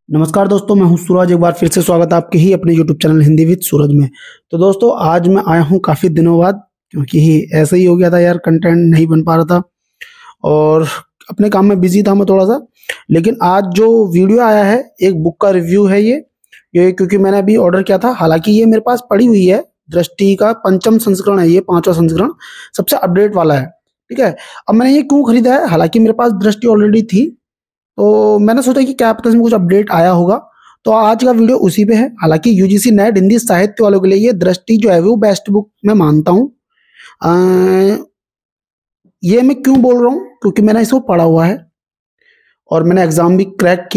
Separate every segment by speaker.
Speaker 1: नमस्कार दोस्तों, मैं हूं सूरज। एक बार फिर से स्वागत है आपके ही अपने यूट्यूब चैनल हिंदी विद सूरज में। तो दोस्तों, आज मैं आया हूं काफ़ी दिनों बाद, क्योंकि ऐसा ही हो गया था यार, कंटेंट नहीं बन पा रहा था और अपने काम में बिजी था मैं थोड़ा सा। लेकिन आज जो वीडियो आया है, एक बुक का रिव्यू है ये क्योंकि मैंने अभी ऑर्डर किया था। हालांकि ये मेरे पास पड़ी हुई है, दृष्टि का पंचम संस्करण है, ये 5वां संस्करण सबसे अपडेट वाला है। ठीक है। अब मैंने ये क्यों खरीदा है, हालांकि मेरे पास दृष्टि ऑलरेडी थी, तो मैंने सोचा कि क्या पता इसमें कुछ अपडेट आया होगा। तो आज का वीडियो उसी पे है। हालांकि यूजीसी नेट हिंदी साहित्य वालों के लिए ये दृष्टि जो है वो बेस्ट बुक मैं मानता हूँ। ये मैं क्यों बोल रहा हूँ, क्योंकि मैंने इसको पढ़ा हुआ है और मैंने एग्जाम भी क्रैक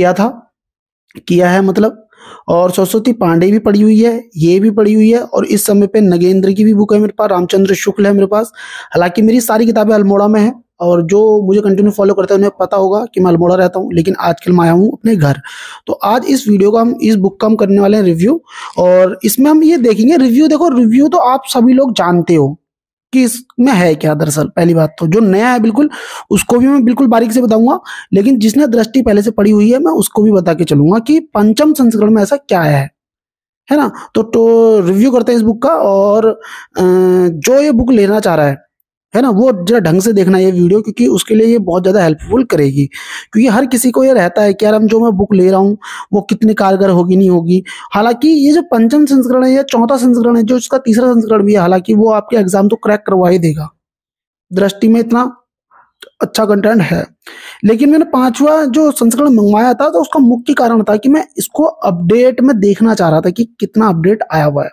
Speaker 1: किया है मतलब। और सरस्वती पांडे भी पढ़ी हुई है, ये भी पढ़ी हुई है, और इस समय पे नगेंद्र की भी बुक है मेरे पास, रामचंद्र शुक्ल है मेरे पास। हालांकि मेरी सारी किताबें अल्मोड़ा में है, और जो मुझे कंटिन्यू फॉलो करते हैं उन्हें पता होगा कि मैं अल्मोड़ा रहता हूँ, लेकिन आजकल मैं आया हूँ अपने घर। तो आज इस वीडियो का हम इस बुक का हम करने वाले हैं रिव्यू, और इसमें हम ये देखेंगे रिव्यू। देखो, रिव्यू तो आप सभी लोग जानते हो कि इसमें है क्या। दरअसल पहली बात तो जो नया है बिल्कुल, उसको भी मैं बिल्कुल बारीक से बताऊंगा, लेकिन जिसने दृष्टि पहले से पढ़ी हुई है मैं उसको भी बता के चलूंगा कि पंचम संस्करण में ऐसा क्या है ना। तो रिव्यू करते हैं इस बुक का। और जो ये बुक लेना चाह रहा है ना, वो जरा ढंग से देखना ये वीडियो, क्योंकि उसके लिए ये बहुत ज़्यादा हेल्पफुल करेगी। क्योंकि हर किसी को ये रहता है कि यार हम जो मैं बुक ले रहा हूँ वो कितनी कारगर होगी नहीं होगी। हालांकि ये जो पंचम संस्करण है या चौथा संस्करण है, जो इसका तीसरा संस्करण भी है, हालांकि वो आपके एग्जाम तो क्रैक करवा ही देगा। दृष्टि में इतना अच्छा कंटेंट है। लेकिन मैंने 5वां जो संस्करण मंगवाया था, तो उसका मुख्य कारण था कि मैं इसको अपडेट में देखना चाह रहा था कि कितना अपडेट आया हुआ है।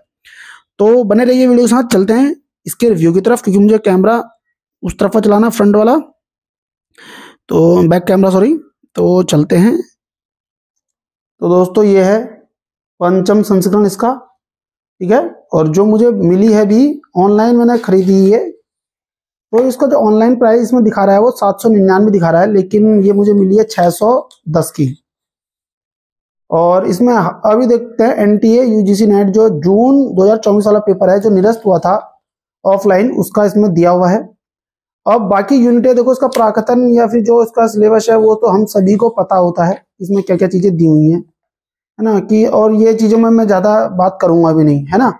Speaker 1: तो बने रहिए वीडियो के साथ। चलते हैं इसके रिव्यू की तरफ, क्योंकि मुझे कैमरा उस तरफ चलाना, फ्रंट वाला, तो बैक कैमरा सॉरी। तो चलते हैं। तो दोस्तों, ये है पंचम संस्करण इसका, ठीक है। और जो मुझे मिली है भी ऑनलाइन, मैंने खरीदी है, तो इसका जो ऑनलाइन प्राइस इसमें दिखा रहा है वो 799 दिखा रहा है, लेकिन ये मुझे मिली है 610 की। और इसमें अभी देखते हैं एनटीए यूजीसी नेट जो जून 2024 वाला पेपर है, जो निरस्त हुआ था ऑफलाइन, उसका इसमें दिया हुआ है। अब बाकी यूनिटें देखो, इसका प्राकथन या फिर जो इसका सिलेबस है वो तो हम सभी को पता होता है, इसमें क्या क्या चीजें दी हुई हैं, है ना। कि और ये चीजों में मैं ज्यादा बात करूंगा भी नहीं, है ना।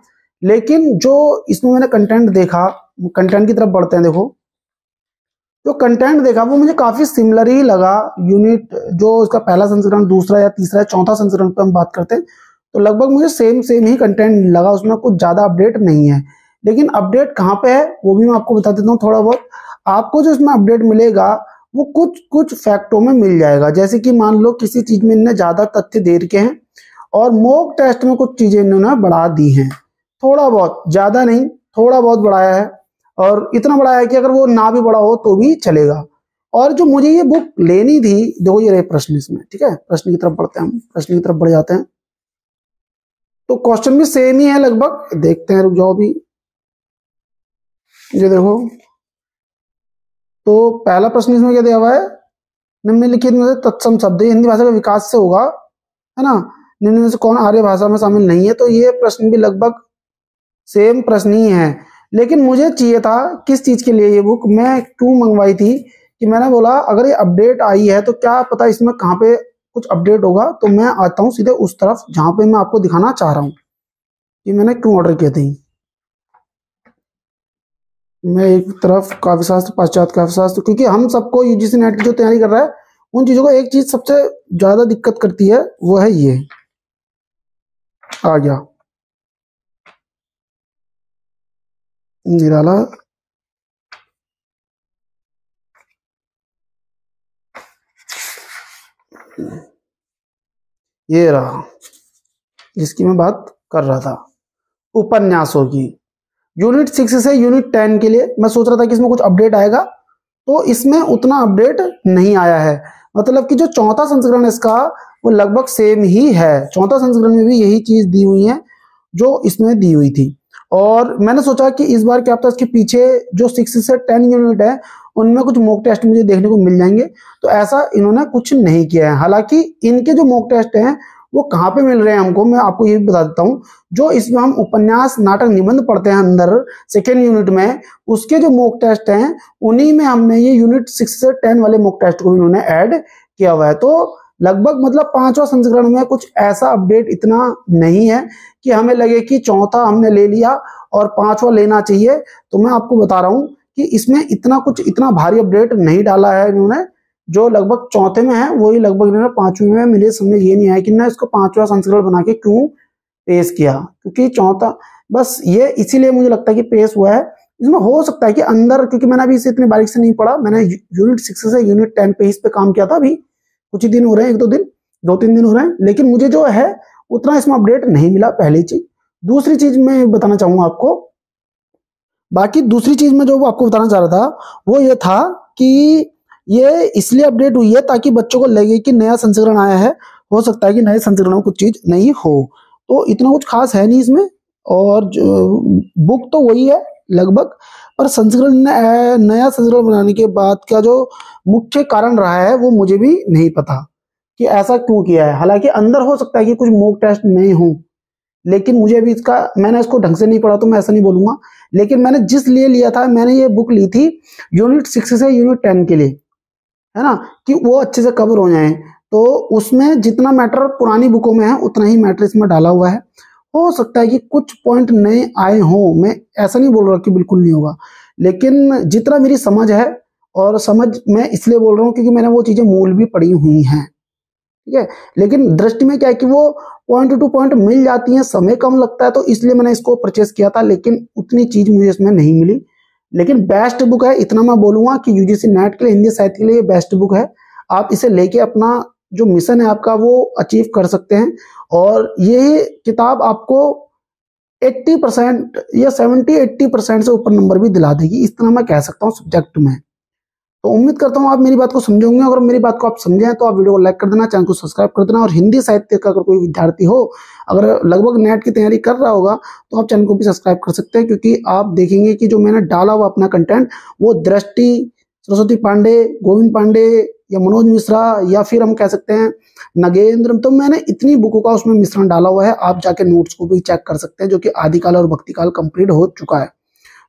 Speaker 1: लेकिन जो इसमें मैंने कंटेंट देखा, कंटेंट की तरफ बढ़ते हैं। देखो, जो कंटेंट देखा वो मुझे काफी सिमिलर ही लगा। यूनिट जो इसका पहला संस्करण, दूसरा या तीसरा या चौथा संस्करण पर हम बात करते हैं, तो लगभग मुझे सेम ही कंटेंट लगा। उसमें कुछ ज्यादा अपडेट नहीं है। लेकिन अपडेट कहाँ पे है वो भी मैं आपको बता देता हूँ थोड़ा बहुत। आपको जो इसमें अपडेट मिलेगा वो कुछ फैक्टों में मिल जाएगा। जैसे कि मान लो किसी चीज में इन्होंने ज्यादा तथ्य दे रखे हैं, और मॉक टेस्ट में कुछ चीजें इन्होंने बढ़ा दी हैं, थोड़ा बहुत, ज्यादा नहीं, थोड़ा बहुत बढ़ाया है। और इतना बढ़ाया है कि अगर वो ना भी बढ़ा हो तो भी चलेगा। और जो मुझे ये बुक लेनी थी, देखो ये रहे प्रश्न इसमें, ठीक है। प्रश्न की तरफ बढ़ते हैं हम, प्रश्न की तरफ बढ़ जाते हैं। तो क्वेश्चन भी सेम ही है लगभग, देखते हैं, रुक जाओ भी। ये देखो, तो पहला प्रश्न इसमें क्या दिया हुआ है, निम्नलिखित में से तत्सम शब्द हिंदी भाषा के विकास से होगा, है ना, निम्न में से कौन आर्य भाषा में शामिल नहीं है। तो ये प्रश्न भी लगभग सेम प्रश्न ही है। लेकिन मुझे चाहिए था किस चीज के लिए ये बुक मैं क्यों मंगवाई थी, कि मैंने बोला अगर ये अपडेट आई है तो क्या पता इसमें कहाँ पे कुछ अपडेट होगा। तो मैं आता हूँ सीधे उस तरफ जहां पे मैं आपको दिखाना चाह रहा हूँ कि मैंने क्यों ऑर्डर किए थे। मैं एक तरफ काव्य शास्त्र, पाश्चात्य काव्य शास्त्र, क्योंकि हम सबको यूजीसी नेट की जो तैयारी कर रहा है उन चीजों को एक चीज सबसे ज्यादा दिक्कत करती है, वो है ये आ गया निराला। ये रहा जिसकी मैं बात कर रहा था, उपन्यासों की। यूनिट 6 से यूनिट 10 के लिए मैं सोच रहा था कि इसमें कुछ अपडेट आएगा, तो इसमें उतना अपडेट नहीं आया है। मतलब कि जो चौथा संस्करण है इसका, वो लगभग सेम ही है। चौथा संस्करण में भी यही चीज दी हुई है जो इसमें दी हुई थी। और मैंने सोचा कि इस बार क्या पता इसके पीछे जो 6 से 10 यूनिट है उनमें कुछ मॉक टेस्ट मुझे देखने को मिल जाएंगे। तो ऐसा इन्होंने कुछ नहीं किया है। हालांकि इनके जो मॉक टेस्ट हैं वो कहाँ पे मिल रहे हैं हमको, मैं आपको ये भी बता देता हूँ। जो इसमें हम उपन्यास, नाटक, निबंध पढ़ते हैं अंदर सेकेंड यूनिट में, उसके जो मॉक टेस्ट हैं उन्हीं में हमने ये यूनिट 6 से 10 वाले मॉक टेस्ट को इन्होंने ऐड किया हुआ है। तो लगभग मतलब 5वां संस्करण में कुछ ऐसा अपडेट इतना नहीं है कि हमें लगे कि चौथा हमने ले लिया और 5वां लेना चाहिए। तो मैं आपको बता रहा हूं कि इसमें इतना भारी अपडेट नहीं डाला है इन्होंने। जो लगभग चौथे में है वही लगभग इन्होंने 5वें में, मुझे समझ ये नहीं आया कि ना इसको 5वां संस्करण बना के क्यों पेश किया, क्योंकि चौथा बस ये इसीलिए मुझे लगता है कि पेश हुआ है। इसमें हो सकता है कि अंदर, क्योंकि मैंने अभी इसे इतनी बारीक से नहीं पढ़ा, मैंने यूनिट 6 से यूनिट 10 पे इस पे काम किया था। अभी कुछ ही दिन हो रहे हैं, 2-3 दिन हो रहे हैं, लेकिन मुझे जो है उतना इसमें अपडेट नहीं मिला, पहली चीज। दूसरी चीज मैं बताना चाहूंगा आपको, बाकी दूसरी चीज में जो आपको बताना चाह रहा था वो ये था कि ये इसलिए अपडेट हुई है ताकि बच्चों को लगे कि नया संस्करण आया है। हो सकता है कि नए संस्करण में कुछ चीज नहीं हो, तो इतना कुछ खास है नहीं इसमें। और बुक तो वही है लगभग, पर संस्करण नया संस्करण बनाने के बाद का जो मुख्य कारण रहा है वो मुझे भी नहीं पता कि ऐसा क्यों किया है। हालांकि अंदर हो सकता है कि कुछ मॉक टेस्ट नहीं हो, लेकिन मुझे अभी मैंने इसको ढंग से नहीं पढ़ा तो मैं ऐसा नहीं बोलूंगा। लेकिन मैंने जिस लिए लिया था, मैंने ये बुक ली थी यूनिट 6 से यूनिट 10 के लिए, है ना, कि वो अच्छे से कवर हो जाए। तो उसमें जितना मैटर पुरानी बुकों में है उतना ही मैटर इसमें डाला हुआ है। हो सकता है कि कुछ पॉइंट नए आए हों, मैं ऐसा नहीं बोल रहा कि बिल्कुल नहीं होगा, लेकिन जितना मेरी समझ है, और समझ मैं इसलिए बोल रहा हूँ क्योंकि मैंने वो चीजें मूल भी पढ़ी हुई हैं, ठीक है। लेकिन दृष्टि में क्या है कि वो पॉइंट टू पॉइंट मिल जाती हैं, समय कम लगता है, तो इसलिए मैंने इसको परचेस किया था, लेकिन उतनी चीज मुझे इसमें नहीं मिली। लेकिन बेस्ट बुक है, इतना मैं बोलूंगा कि यूजीसी नेट के लिए, हिंदी साहित्य के लिए बेस्ट बुक है। आप इसे लेके अपना जो मिशन है आपका वो अचीव कर सकते हैं। और ये किताब आपको 80% या 70-80% से ऊपर नंबर भी दिला देगी, इतना मैं कह सकता हूँ सब्जेक्ट में। तो उम्मीद करता हूँ आप मेरी बात को समझोगे। अगर मेरी बात को आप समझे हैं तो आप वीडियो को लाइक कर देना, चैनल को सब्सक्राइब कर देना। और हिंदी साहित्य का अगर कोई विद्यार्थी हो, अगर लगभग नेट की तैयारी कर रहा होगा, तो आप चैनल को भी सब्सक्राइब कर सकते हैं, क्योंकि आप देखेंगे कि जो मैंने डाला हुआ अपना कंटेंट वो दृष्टि, सरस्वती पांडे, गोविंद पांडे या मनोज मिश्रा, या फिर हम कह सकते हैं नगेंद्र, तो मैंने इतनी बुकों का उसमें मिश्रण डाला हुआ है। आप जाके नोट्स को भी चेक कर सकते हैं, जो कि आदिकाल और भक्तिकाल कंप्लीट हो चुका है।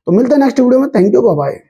Speaker 1: तो मिलते हैं नेक्स्ट वीडियो में। Thank you, bye bye.